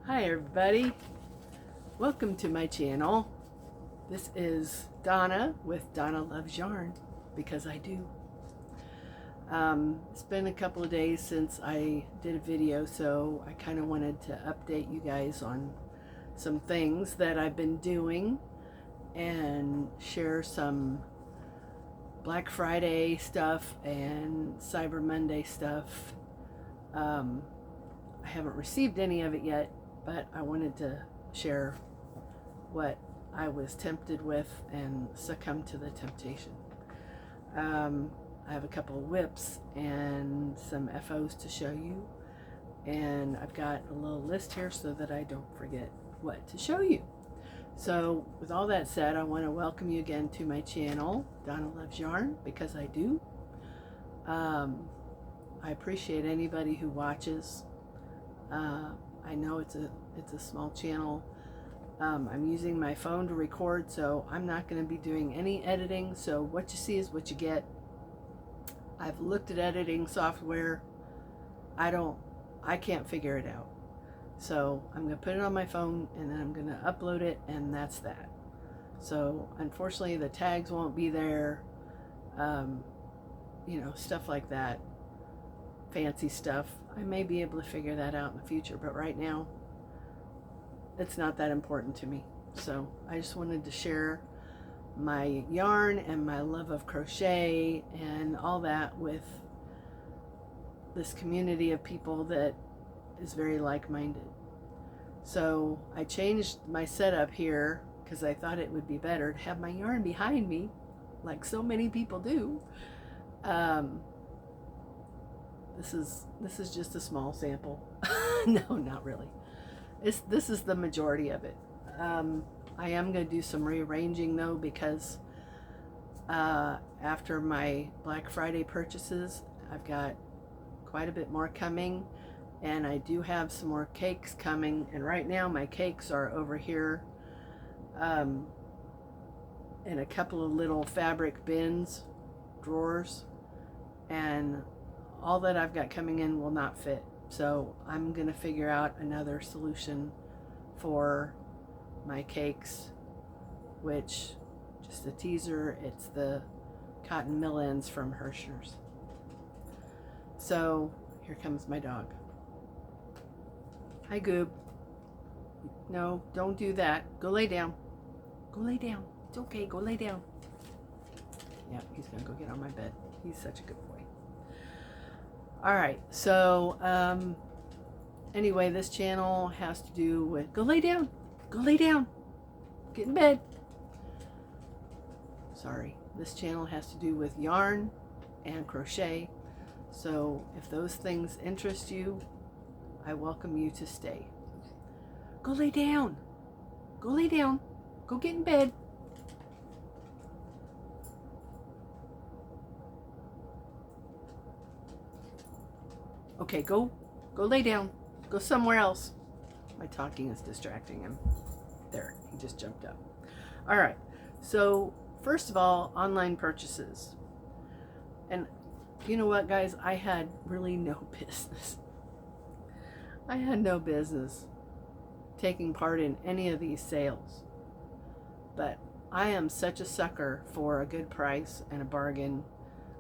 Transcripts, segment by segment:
Hi everybody, welcome to my channel. This is Donna with Donna Loves Yarn, because I do. It's been a couple of days since I did a video, so I kind of wanted to update you guys on some things that I've been doing and share some Black Friday stuff and Cyber Monday stuff. I haven't received any of it yet, but I wanted to share what I was tempted with and succumbed to the temptation. I have a couple of whips and some FOs to show you, and I've got a little list here so that I don't forget what to show you. So with all that said, I want to welcome you again to my channel, Donna Loves Yarn, because I do. I appreciate anybody who watches. I know it's a small channel. I'm using my phone to record, so I'm not going to be doing any editing, so what you see is what you get. I've looked at editing software. I can't figure it out. So I'm going to put it on my phone and then I'm going to upload it, and that's that. So unfortunately the tags won't be there, you know, stuff like that, fancy stuff. I may be able to figure that out in the future, but right now it's not that important to me. So I just wanted to share my yarn and my love of crochet and all that with this community of people that is very like-minded. So I changed my setup here because I thought it would be better to have my yarn behind me, like so many people do. This is just a small sample. No, not really. This is the majority of it. I am going to do some rearranging though, because after my Black Friday purchases, I've got quite a bit more coming, and I do have some more cakes coming, and right now my cakes are over here in a couple of little fabric bins, drawers, and all that I've got coming in will not fit. So I'm going to figure out another solution for my cakes, which, just a teaser, it's the cotton mill ends from Herrschners. So here comes my dog. Hi, Goob. No, don't do that. Go lay down. Go lay down. It's okay. Go lay down. Yeah, he's going to go get on my bed. He's such a good boy. All right, so anyway, this channel has to do with, go lay down, get in bed. Sorry, this channel has to do with yarn and crochet. So if those things interest you, I welcome you to stay. Go lay down, go get in bed. Okay, go lay down. Go somewhere else. My talking is distracting him. There, he just jumped up. All right, so first of all, online purchases. And you know what, guys? I had really no business. I had no business taking part in any of these sales. But I am such a sucker for a good price and a bargain.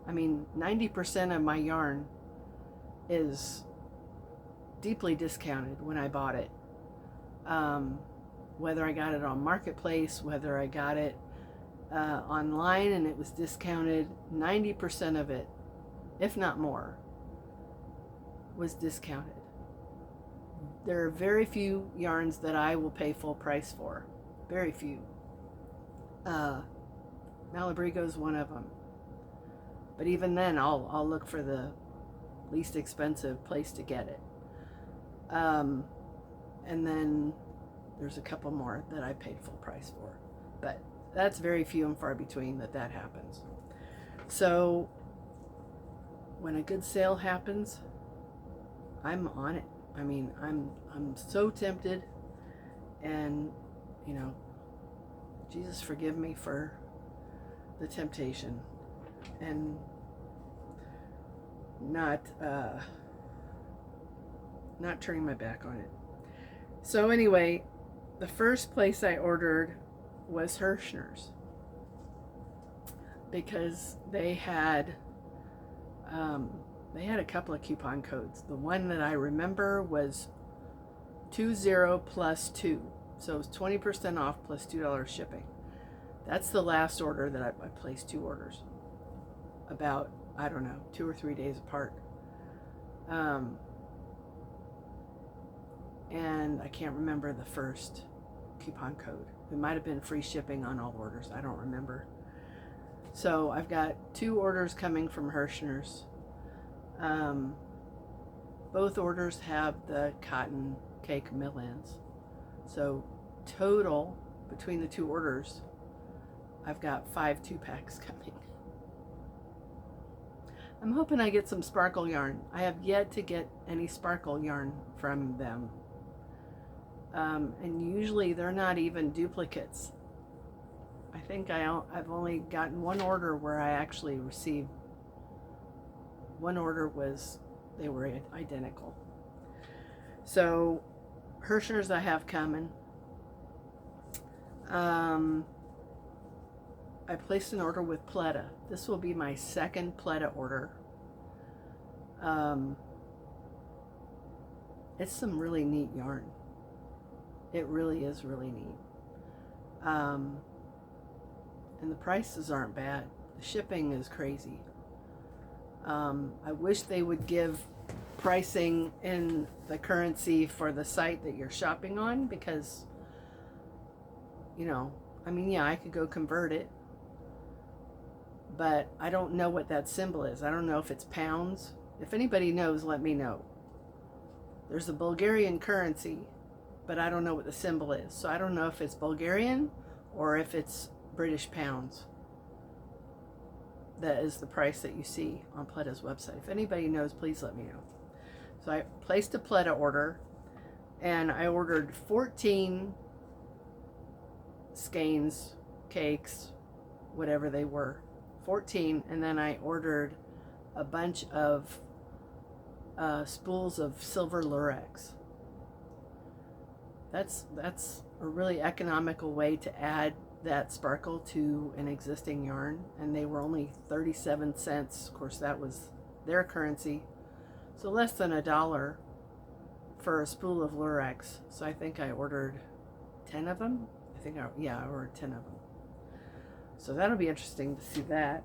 I mean, 90% of my yarn is deeply discounted when I bought it. Whether I got it on Marketplace, whether I got it online and it was discounted, 90% of it, if not more, was discounted. There are very few yarns that I will pay full price for. Very few. Malabrigo is one of them. But even then, I'll look for the least expensive place to get it. And then there's a couple more that I paid full price for, but that's very few and far between that happens. So when a good sale happens, I'm on it. I mean, I'm so tempted, and you know, Jesus forgive me for the temptation and not turning my back on it. So anyway, the first place I ordered was Herrschners because um, they had a couple of coupon codes. The one that I remember was 20 plus 2, so it was 20% off plus $2 shipping. That's the last order that I placed 2 orders about, I don't know, 2 or 3 days apart. And I can't remember the first coupon code. It might have been free shipping on all orders. I don't remember. So I've got 2 orders coming from Herrschners. Both orders have the cotton cake mill-ins. So total between the 2 orders, I've got 5 2-packs coming. I'm hoping I get some sparkle yarn. I have yet to get any sparkle yarn from them. And usually they're not even duplicates. I think I've only gotten 1 order where I actually received. 1 order was, they were identical. So Herrschners I have coming. I placed an order with Pleta. This will be my 2nd Pleta order. It's some really neat yarn. It really is really neat. And the prices aren't bad. The shipping is crazy. I wish they would give pricing in the currency for the site that you're shopping on, because, you know, I mean, yeah, I could go convert it, but I don't know what that symbol is. I don't know if it's pounds. If anybody knows, let me know. There's a Bulgarian currency, but I don't know what the symbol is. So I don't know if it's Bulgarian or if it's British pounds. That is the price that you see on Pleta's website. If anybody knows, please let me know. So I placed a Pleta order, and I ordered 14 skeins, cakes, whatever they were. 14, and then I ordered a bunch of spools of silver lurex. That's a really economical way to add that sparkle to an existing yarn, and they were only 37 cents. Of course, that was their currency, so less than $1 for a spool of lurex. So I think I ordered 10 of them. I ordered 10 of them. So that'll be interesting to see that.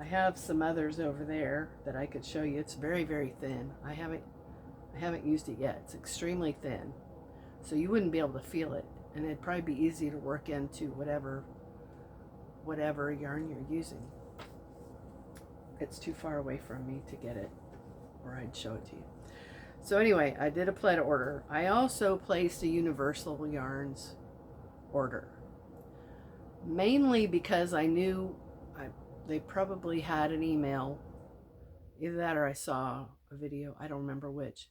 I have some others over there that I could show you. It's very, very thin. I haven't used it yet. It's extremely thin, so you wouldn't be able to feel it, and it'd probably be easy to work into whatever yarn you're using. It's too far away from me to get it, or I'd show it to you. So anyway, I did a Pleta order. I also placed a Universal Yarns order, mainly because I knew they probably had an email, either that or I saw a video, I don't remember which,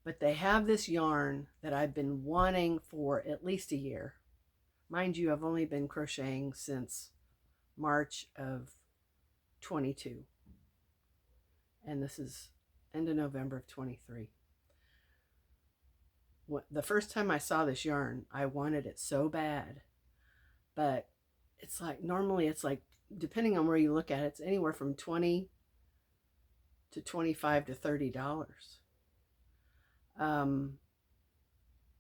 but they have this yarn that I've been wanting for at least a year. Mind you, I've only been crocheting since March of 22, and this is end of November of 23. The first time I saw this yarn, I wanted it so bad, but it's like, normally it's like, depending on where you look at it, it's anywhere from $20 to $25 to $30.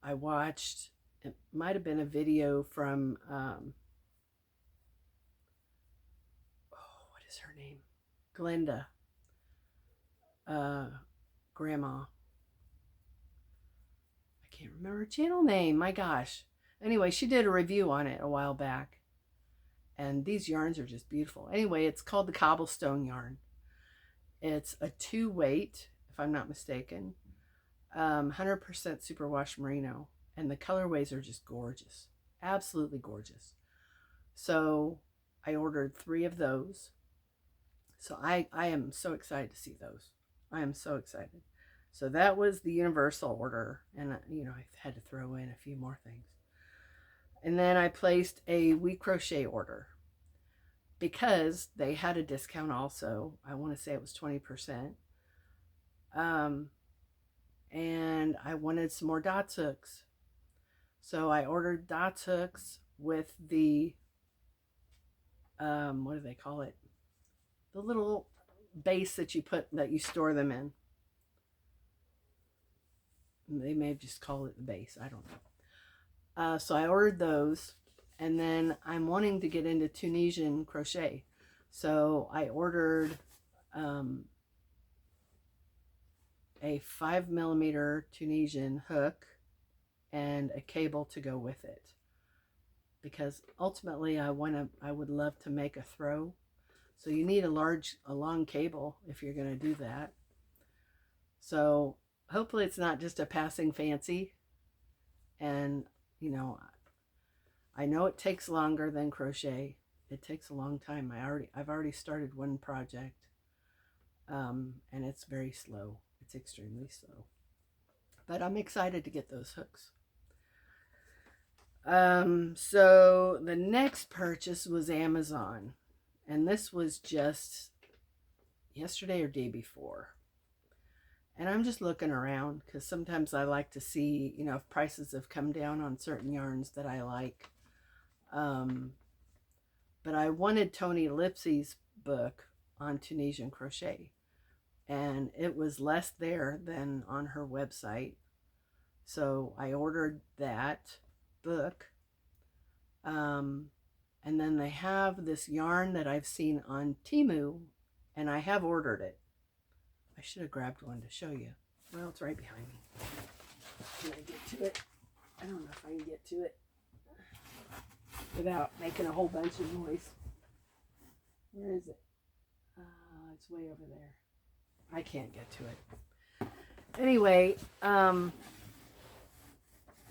I watched, it might have been a video from, what is her name? Glenda, grandma. I can't remember her channel name, my gosh. Anyway, she did a review on it a while back, and these yarns are just beautiful. Anyway, it's called the cobblestone yarn. It's a 2 weight, if I'm not mistaken, 100% superwash merino, and the colorways are just gorgeous, absolutely gorgeous. So I ordered 3 of those. So I am so excited to see those. I am so excited. So that was the Universal order, and you know, I had to throw in a few more things. And then I placed a Wecrochet order because they had a discount also. I want to say it was 20%. And I wanted some more dots hooks. So I ordered dots hooks with the, what do they call it? The little base that you store them in. They may have just called it the base. I don't know. So I ordered those, and then I'm wanting to get into Tunisian crochet. So I ordered a 5mm Tunisian hook and a cable to go with it, because ultimately I would love to make a throw. So you need a long cable if you're going to do that. So hopefully it's not just a passing fancy. And you know, I know it takes longer than crochet. It takes a long time. I've already started one project, and it's very slow. It's extremely slow. But I'm excited to get those hooks. So the next purchase was Amazon, and this was just yesterday or day before. And I'm just looking around because sometimes I like to see, you know, if prices have come down on certain yarns that I like. But I wanted Toni Lipsy's book on Tunisian crochet, and it was less there than on her website. So I ordered that book. And then they have this yarn that I've seen on Temu, and I have ordered it. I should have grabbed one to show you. Well, it's right behind me. Can I get to it? I don't know if I can get to it without making a whole bunch of noise. Where is it? It's way over there. I can't get to it. Anyway,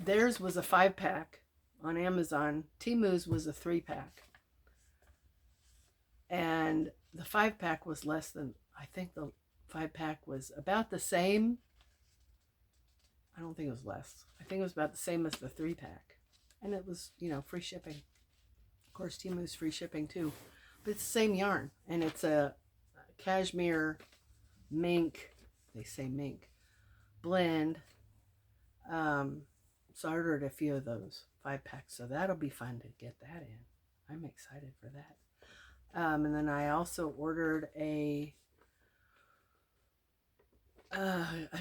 theirs was a 5-pack on Amazon. Temu's was a 3-pack. And the 5-pack was less than, I think the 5-pack was about the same. I don't think it was less. I think it was about the same as the 3-pack. And it was, you know, free shipping. Of course, Temu's free shipping too. But it's the same yarn. And it's a cashmere mink, they say mink, blend. So I ordered a few of those 5-packs. So that'll be fun to get that in. I'm excited for that. And then I also ordered a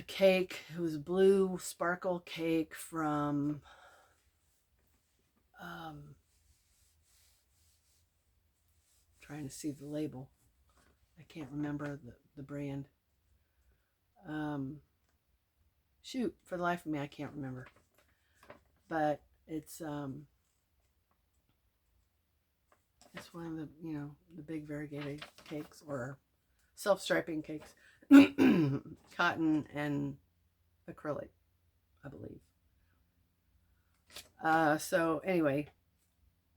cake. It was blue sparkle cake from trying to see the label. I can't remember the brand. Shoot, for the life of me, I can't remember. But it's one of the, you know, the big variegated cakes, or self-striping cakes. Cotton and acrylic, I believe. So anyway,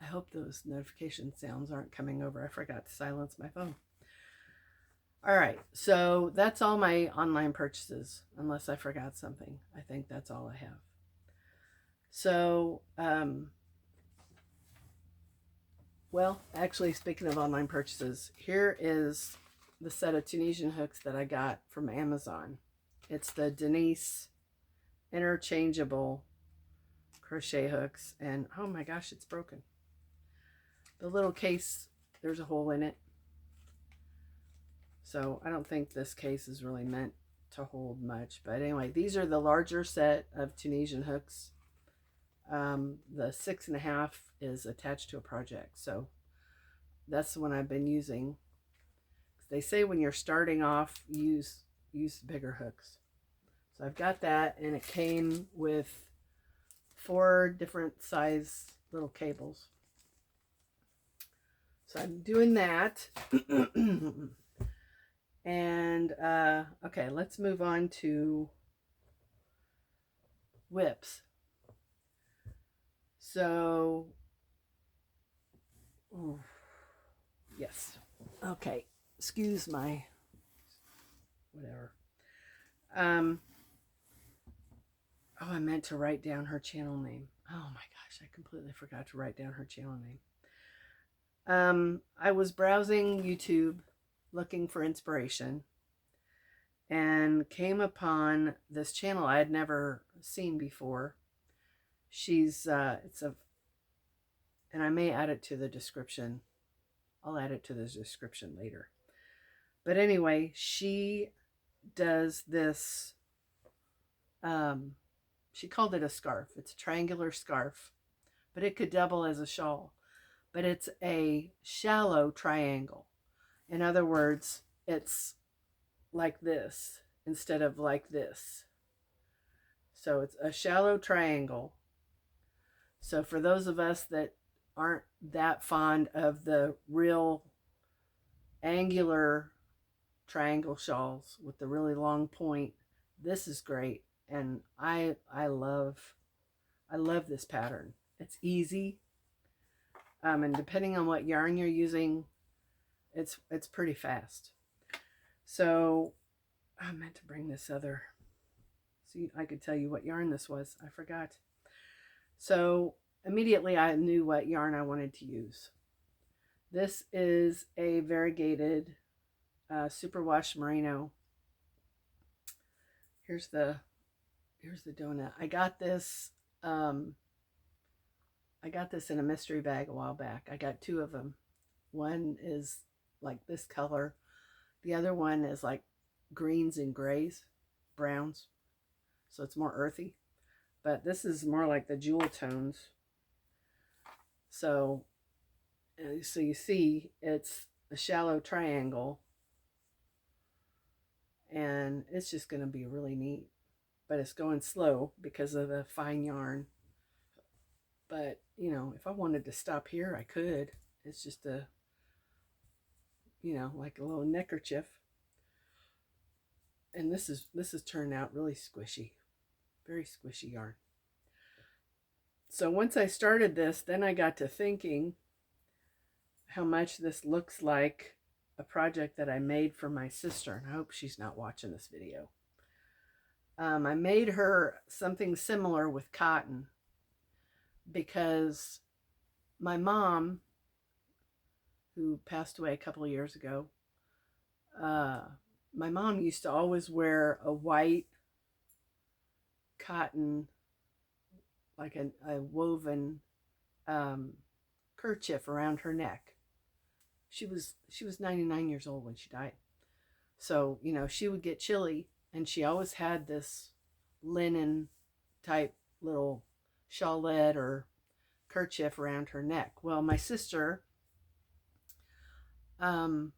I hope those notification sounds aren't coming over. I forgot to silence my phone. All right, so that's all my online purchases, unless I forgot something. I think that's all I have. So, well, actually, speaking of online purchases, here is the set of Tunisian hooks that I got from Amazon. It's the Denise interchangeable crochet hooks, and oh my gosh, it's broken. The little case, there's a hole in it. So I don't think this case is really meant to hold much. But anyway, these are the larger set of Tunisian hooks. The 6.5 is attached to a project. So that's the one I've been using. They say when you're starting off, use bigger hooks. So I've got that, and it came with 4 different size little cables. So I'm doing that. And okay, let's move on to whips. So, yes. Okay, excuse my whatever. Oh, I meant to write down her channel name. Oh my gosh, I completely forgot to write down her channel name. I was browsing YouTube looking for inspiration and came upon this channel I had never seen before. She's, and I may add it to the description. I'll add it to the description later. But anyway, she does this, she called it a scarf. It's a triangular scarf, but it could double as a shawl. But it's a shallow triangle. In other words, it's like this instead of like this. So it's a shallow triangle. So for those of us that aren't that fond of the real angular triangle shawls with the really long point, this is great. And I love this pattern. It's easy. And depending on what yarn you're using, it's pretty fast. So I meant to bring this other, so I could tell you what yarn this was. I forgot. So immediately I knew what yarn I wanted to use. This is a variegated superwash merino. Here's the donut. I got this in a mystery bag a while back. I got two of them. One is like this color. The other one is like greens and grays, browns. So it's more earthy. But this is more like the jewel tones. So you see it's a shallow triangle. And it's just going to be really neat. But it's going slow because of the fine yarn. But, you know, if I wanted to stop here, I could. It's just a, you know, like a little neckerchief. And this is turned out really squishy. Very squishy yarn. So once I started this, then I got to thinking how much this looks like a project that I made for my sister. And I hope she's not watching this video. I made her something similar with cotton because my mom, who passed away a couple of years ago, my mom used to always wear a white cotton, like a woven kerchief around her neck. She was 99 years old when she died. So, you know, she would get chilly, and she always had this linen type little shawlette or kerchief around her neck. Well, my sister, for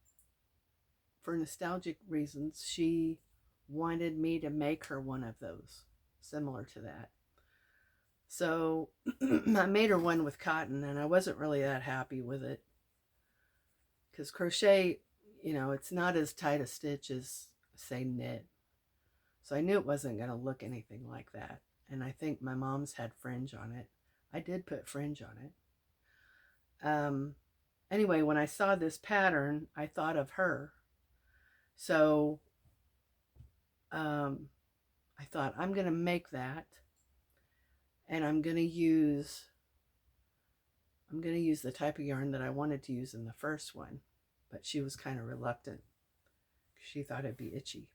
nostalgic reasons, she wanted me to make her one of those, similar to that. So I made her one with cotton, and I wasn't really that happy with it. Because crochet, you know, it's not as tight a stitch as, say, knit. So I knew it wasn't going to look anything like that. And I think my mom's had fringe on it. I did put fringe on it. Anyway, when I saw this pattern, I thought of her. So I thought, I'm going to make that. And I'm going to use the type of yarn that I wanted to use in the first one. But she was kind of reluctant. She thought it'd be itchy.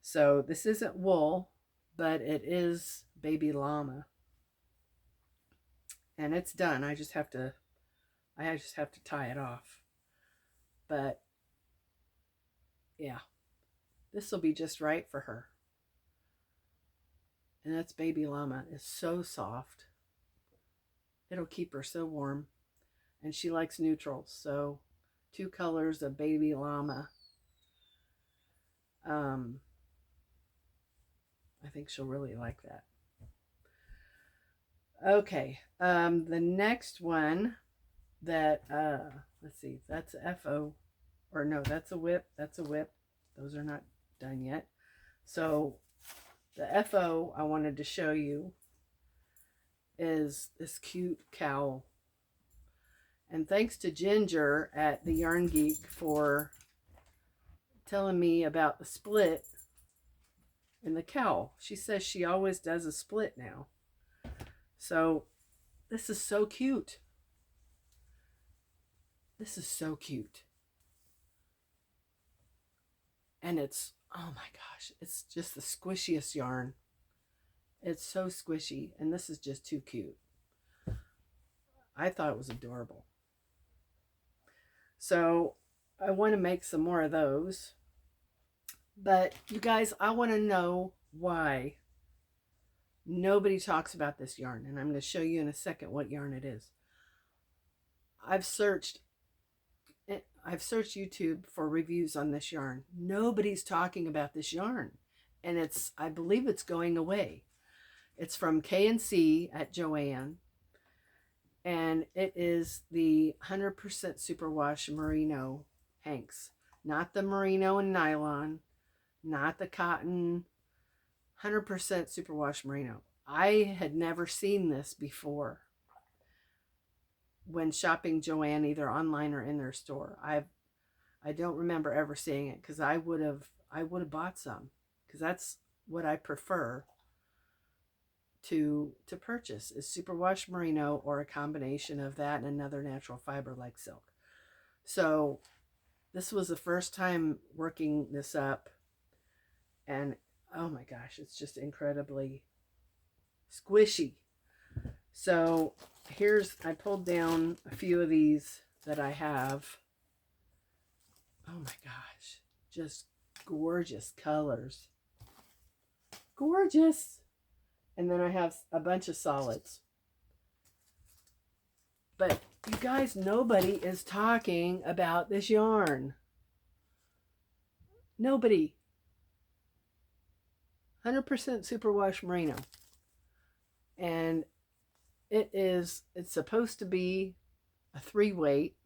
So this isn't wool, but it is baby llama. And it's done. I just have to tie it off. But yeah, this will be just right for her. And that's baby llama. It's so soft. It'll keep her so warm. And she likes neutrals. So 2 colors of baby llama. I think she'll really like that. Okay. The next one that, let's see, that's a FO. Or no, that's a whip. That's a whip. Those are not done yet. So the FO I wanted to show you is this cute cowl. And thanks to Ginger at the Yarn Geek for telling me about the split in the cowl. She says she always does a split now. So this is so cute. This is so cute. And it's, oh my gosh, it's just the squishiest yarn. It's so squishy, and this is just too cute. I thought it was adorable. So I want to make some more of those. But you guys, I want to know why nobody talks about this yarn. And I'm going to show you in a second what yarn it is. I've searched YouTube for reviews on this yarn. Nobody's talking about this yarn. And I believe it's going away. It's from K&C at Joann. And it is the 100% superwash merino hanks. Not the merino and nylon. Not the cotton. 100% superwash merino. I had never seen this before when shopping Joann, either online or in their store. I don't remember ever seeing it, because I would have bought some, because that's what I prefer to purchase, is superwash merino or a combination of that and another natural fiber like silk. So this was the first time working this up, and oh my gosh, it's just incredibly squishy. So I pulled down a few of these that I have. Oh my gosh, just gorgeous colors. Gorgeous. And then I have a bunch of solids. But you guys, nobody is talking about this yarn. Nobody. 100% superwash merino. And it's supposed to be a 3-weight.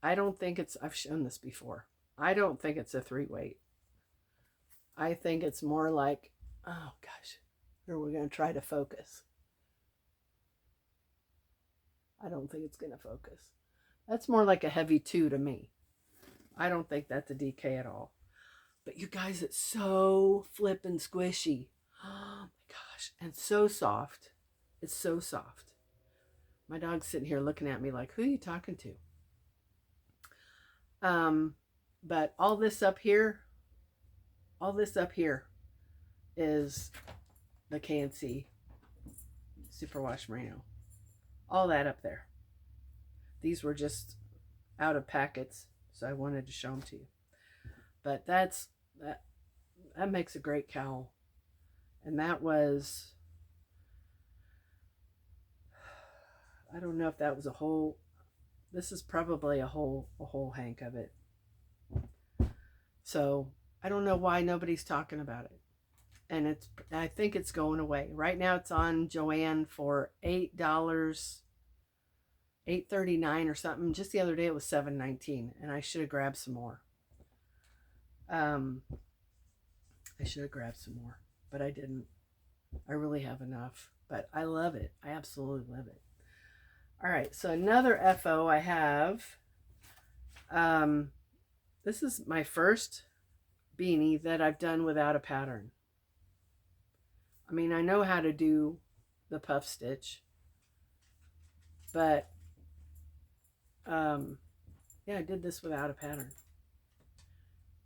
I don't think I've shown this before. I don't think it's a 3-weight. I think it's more like, oh gosh, here we're going to try to focus. I don't think it's going to focus. That's more like a heavy 2 to me. I don't think that's a DK at all. But you guys, it's so flippin' squishy. Oh my gosh. And so soft. It's so soft. My dog's sitting here looking at me like, who are you talking to? But all this up here is the K&C superwash merino. All that up there. These were just out of packets, so I wanted to show them to you. But that makes a great cowl. And that was, I don't know if that was a whole, this is probably a whole hank of it. So I don't know why nobody's talking about it. And I think it's going away. Right now it's on Joann for $8, $8.39 or something. Just the other day it was $7.19, and I should have grabbed some more. I should have grabbed some more, but I didn't. I really have enough, but I love it. I absolutely love it. All right, so another FO I have. This is my first beanie that I've done without a pattern. I mean, I know how to do the puff stitch, but yeah, I did this without a pattern.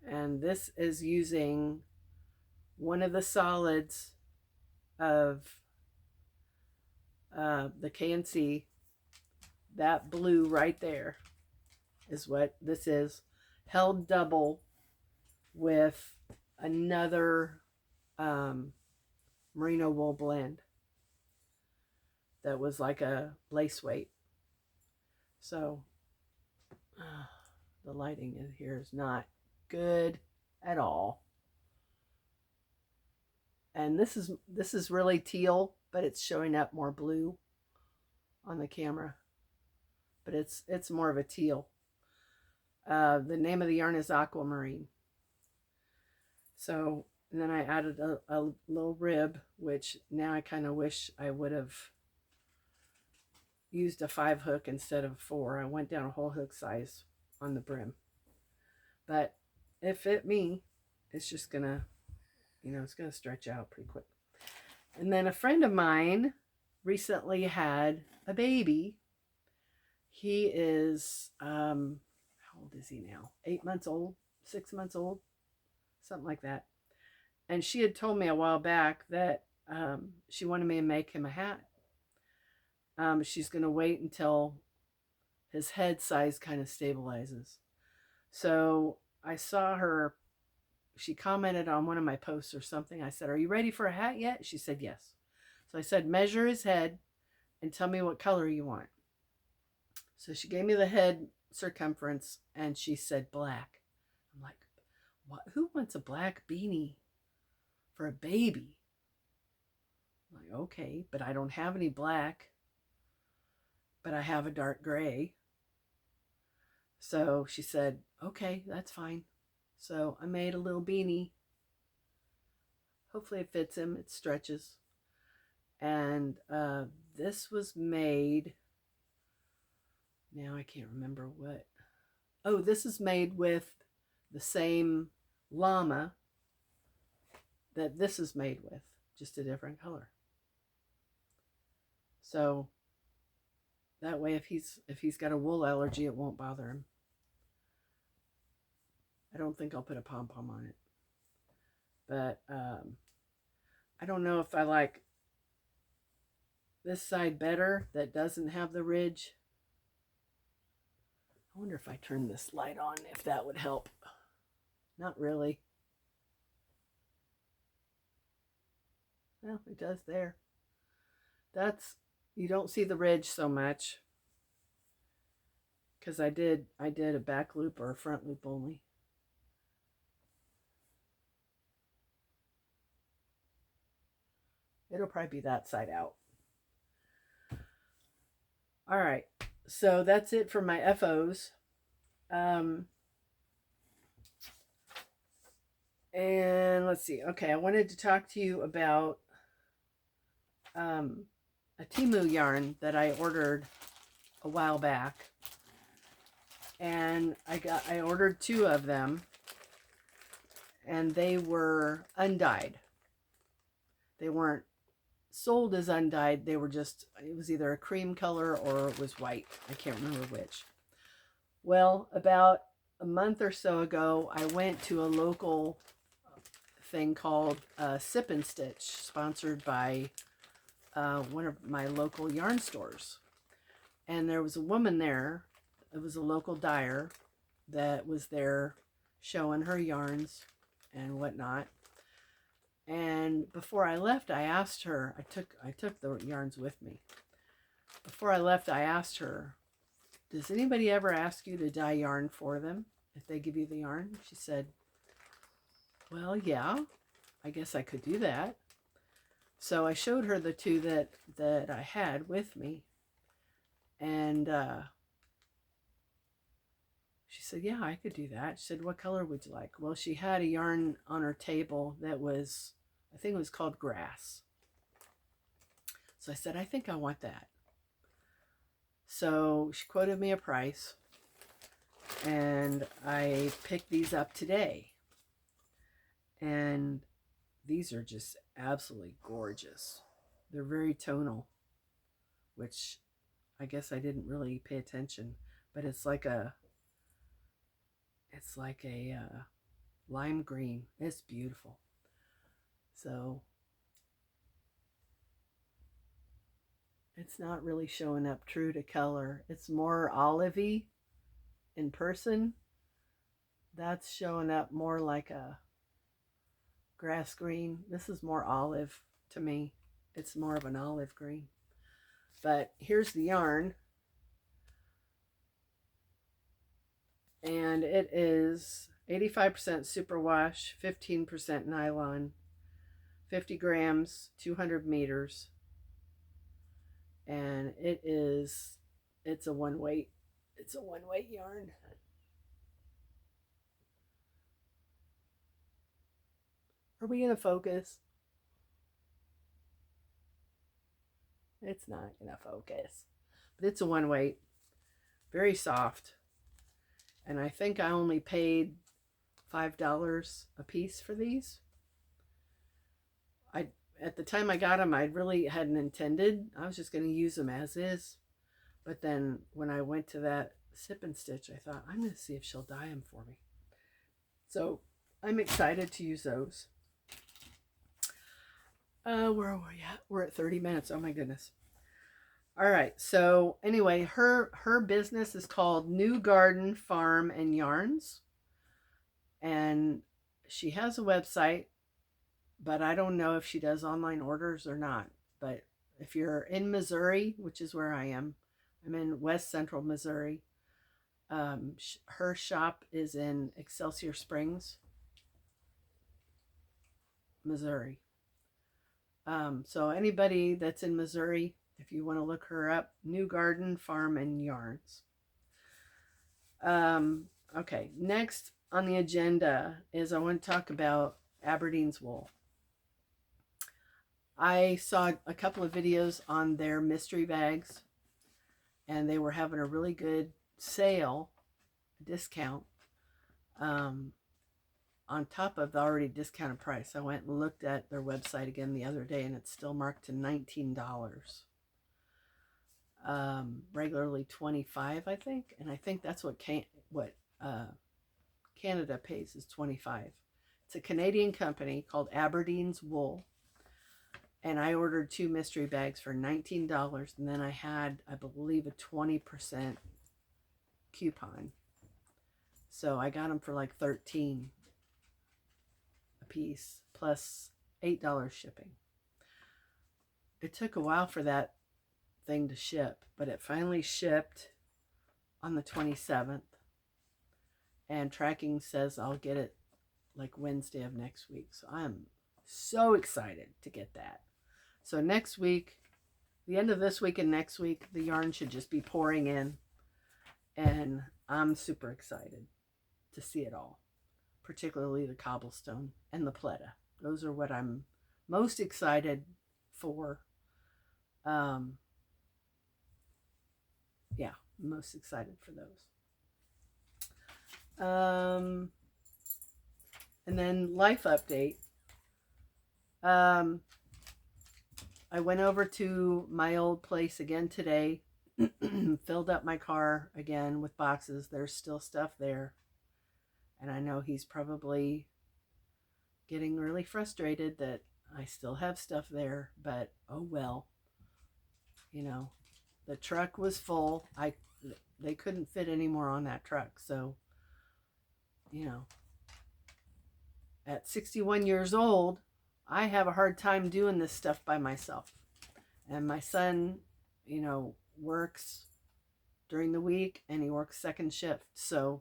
And this is using one of the solids of the K&C. That blue right there is what this is, held double with another merino wool blend that was like a lace weight. So the lighting in here is not good at all. And this is really teal, but it's showing up more blue on the camera. But it's more of a teal. The name of the yarn is Aquamarine. So, and then I added a little rib, which now I kind of wish I would have used a 5 hook instead of 4. I went down a whole hook size on the brim. But it fit me. It's just gonna, it's gonna stretch out pretty quick. And then a friend of mine recently had a baby. He is, how old is he now? 8 months old, 6 months old, something like that. And she had told me a while back that she wanted me to make him a hat. She's going to wait until his head size kind of stabilizes. So I saw her, she commented on one of my posts or something. I said, "Are you ready for a hat yet?" She said, "Yes." So I said, "Measure his head and tell me what color you want." So she gave me the head circumference and she said black. I'm like, what? Who wants a black beanie for a baby? I'm like, okay, but I don't have any black, but I have a dark gray. So she said, okay, that's fine. So I made a little beanie. Hopefully it fits him. It stretches. And this was made, now I can't remember what. Oh, this is made with the same llama that this is made with, just a different color. So that way if he's got a wool allergy, it won't bother him. I don't think I'll put a pom-pom on it. But I don't know if I like this side better that doesn't have the ridge. I wonder if I turn this light on, if that would help. Not really. Well, it does there. That's, you don't see the ridge so much because I did a back loop or a front loop only. It'll probably be that side out. All right, so that's it for my FOs. And let's see. Okay, I wanted to talk to you about a Temu yarn that I ordered a while back. And I ordered 2 of them, and they were undyed. They weren't sold as undyed. They were just, it was either a cream color or it was white. I can't remember which. Well, about a month or so ago, I went to a local thing called Sip and Stitch, sponsored by one of my local yarn stores. And there was a woman there. It was a local dyer that was there showing her yarns and whatnot. And before I left, I asked her, I took the yarns with me. Before I left, I asked her, does anybody ever ask you to dye yarn for them if they give you the yarn? She said, well, yeah, I guess I could do that. So I showed her the 2 that I had with me. And she said, yeah, I could do that. She said, what color would you like? Well, she had a yarn on her table that was, I think it was called grass. So I said, I think I want that. So she quoted me a price, and I picked these up today. And these are just absolutely gorgeous. They're very tonal, which I guess I didn't really pay attention, but it's like a lime green. It's beautiful. So it's not really showing up true to color. It's more olivey in person. That's showing up more like a grass green. This is more olive to me. It's more of an olive green. But here's the yarn. And it is 85% superwash, 15% nylon, 50 grams, 200 meters. And it's a one weight yarn. Are we gonna focus? It's not gonna focus. But it's a one weight, very soft. And I think I only paid $5 a piece for these. At the time I got them, I really hadn't intended. I was just going to use them as is. But then when I went to that Sip and Stitch, I thought, I'm going to see if she'll dye them for me. So I'm excited to use those. Where are we at? We're at 30 minutes. Oh my goodness. All right. So anyway, her business is called New Garden Farm and Yarns, and she has a website, but I don't know if she does online orders or not. But if you're in Missouri, which is where I am, I'm in West Central Missouri. Her shop is in Excelsior Springs, Missouri. So anybody that's in Missouri, if you want to look her up, New Garden Farm and Yarns. Okay, next on the agenda is I want to talk about Aberdeen's wool. I saw a couple of videos on their mystery bags, and they were having a really good sale, discount, on top of the already discounted price. I went and looked at their website again the other day, and it's still marked to $19. Regularly $25, I think, and I think that's what Canada pays is $25. It's a Canadian company called Aberdeen's Wool, and I ordered 2 mystery bags for $19, and then I had, I believe, a 20% coupon, so I got them for like $13 a piece plus $8 shipping. It took a while for that thing to ship, but it finally shipped on the 27th, and tracking says I'll get it like Wednesday of next week. So I'm so excited to get that. So next week, the end of this week and next week, the yarn should just be pouring in, and I'm super excited to see it all, particularly the cobblestone and the Pleta. Those are what I'm most excited for. Yeah, most excited for those. And then life update. I went over to my old place again today, filled up my car again with boxes. There's still stuff there, and I know he's probably getting really frustrated that I still have stuff there, but oh well. You know, the truck was full. They couldn't fit any more on that truck. So, you know, at 61 years old, I have a hard time doing this stuff by myself. And my son, you know, works during the week and he works second shift. So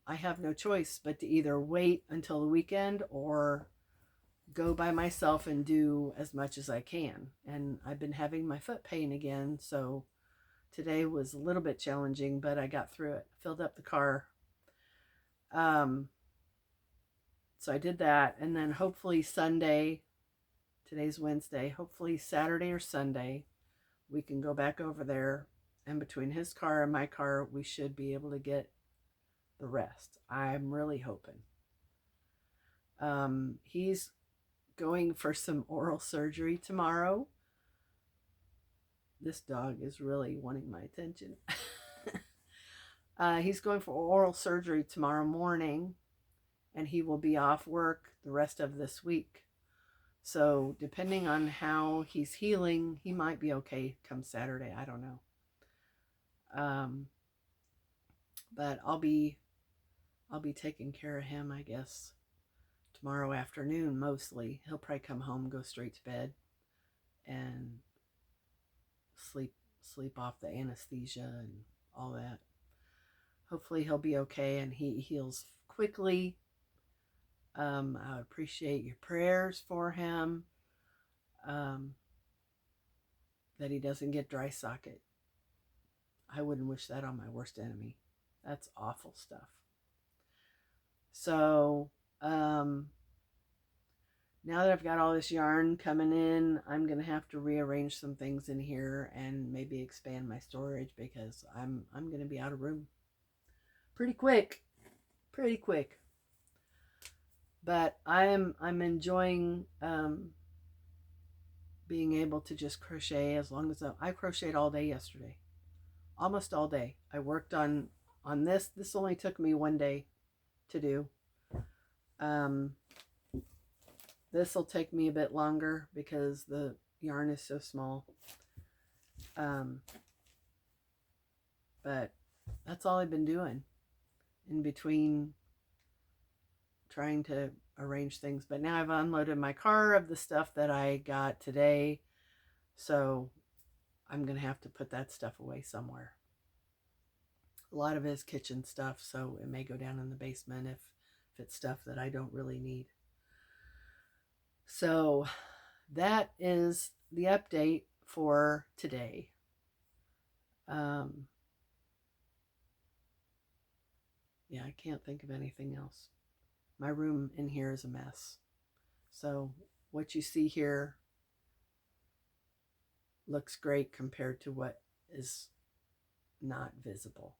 I have no choice but to either wait until the weekend or go by myself and do as much as I can. And I've been having my foot pain again, so today was a little bit challenging, but I got through it. Filled up the car. So I did that, and then hopefully Sunday, today's Wednesday, hopefully Saturday or Sunday, we can go back over there, and between his car and my car, we should be able to get the rest. I'm really hoping. He's going for some oral surgery tomorrow. This dog is really wanting my attention. He's going for oral surgery tomorrow morning, and he will be off work the rest of this week. So depending on how he's healing, he might be okay come Saturday. I don't know. But I'll be taking care of him, I guess, tomorrow afternoon mostly. He'll probably come home, go straight to bed, and sleep off the anesthesia and all that. Hopefully he'll be okay and he heals quickly. I appreciate your prayers for him, that he doesn't get dry socket. I wouldn't wish that on my worst enemy. That's awful stuff. So now that I've got all this yarn coming in, I'm going to have to rearrange some things in here and maybe expand my storage, because I'm going to be out of room pretty quick. But I'm enjoying being able to just crochet as long as I crocheted all day yesterday. Almost all day. I worked on this. This only took me one day to do. This will take me a bit longer because the yarn is so small. But that's all I've been doing in between trying to arrange things. But now I've unloaded my car of the stuff that I got today. So I'm going to have to put that stuff away somewhere. A lot of it is kitchen stuff, so it may go down in the basement if it's stuff that I don't really need. So that is the update for today. Yeah, I can't think of anything else. My room in here is a mess. So what you see here looks great compared to what is not visible.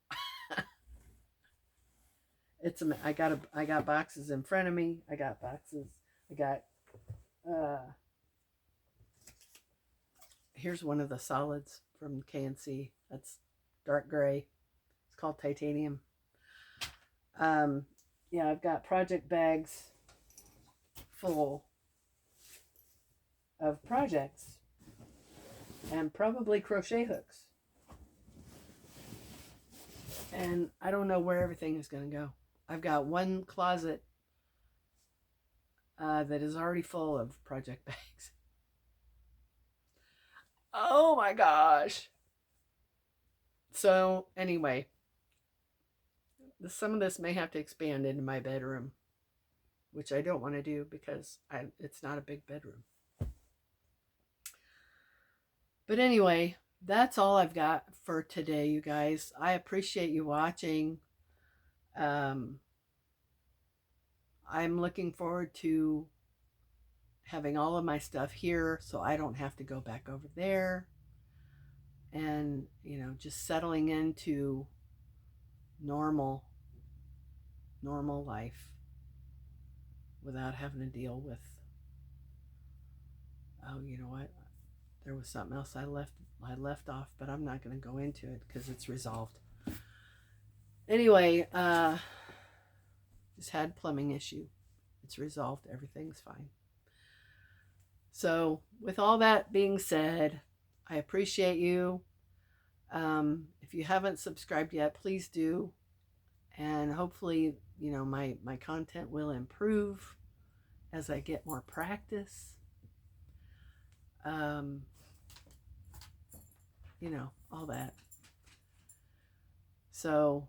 I got boxes in front of me. I got here's one of the solids from K&C. That's dark gray. It's called titanium. Yeah, I've got project bags full of projects and probably crochet hooks. And I don't know where everything is going to go. I've got one closet that is already full of project bags. Oh my gosh. So anyway, some of this may have to expand into my bedroom, which I don't want to do because it's not a big bedroom. But anyway, that's all I've got for today, you guys. I appreciate you watching. I'm looking forward to having all of my stuff here so I don't have to go back over there. And, you know, just settling into normal life without having to deal with, oh, you know what? There was something else I left off, but I'm not going to go into it because it's resolved. Anyway, just had plumbing issue. It's resolved. Everything's fine. So with all that being said, I appreciate you. If you haven't subscribed yet, please do. And hopefully, you know, my content will improve as I get more practice. You know, all that. So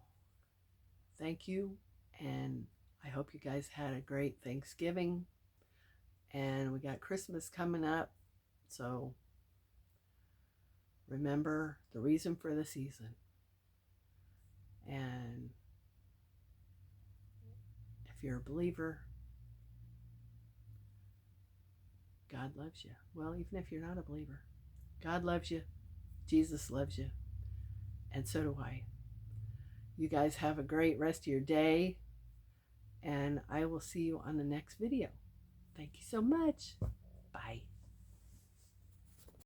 thank you, and I hope you guys had a great Thanksgiving. And we got Christmas coming up, so remember the reason for the season. And if you're a believer, God loves you. Well, even if you're not a believer, God loves you, Jesus loves you, and so do I. You guys have a great rest of your day, and I will see you on the next video. Thank you so much. Bye.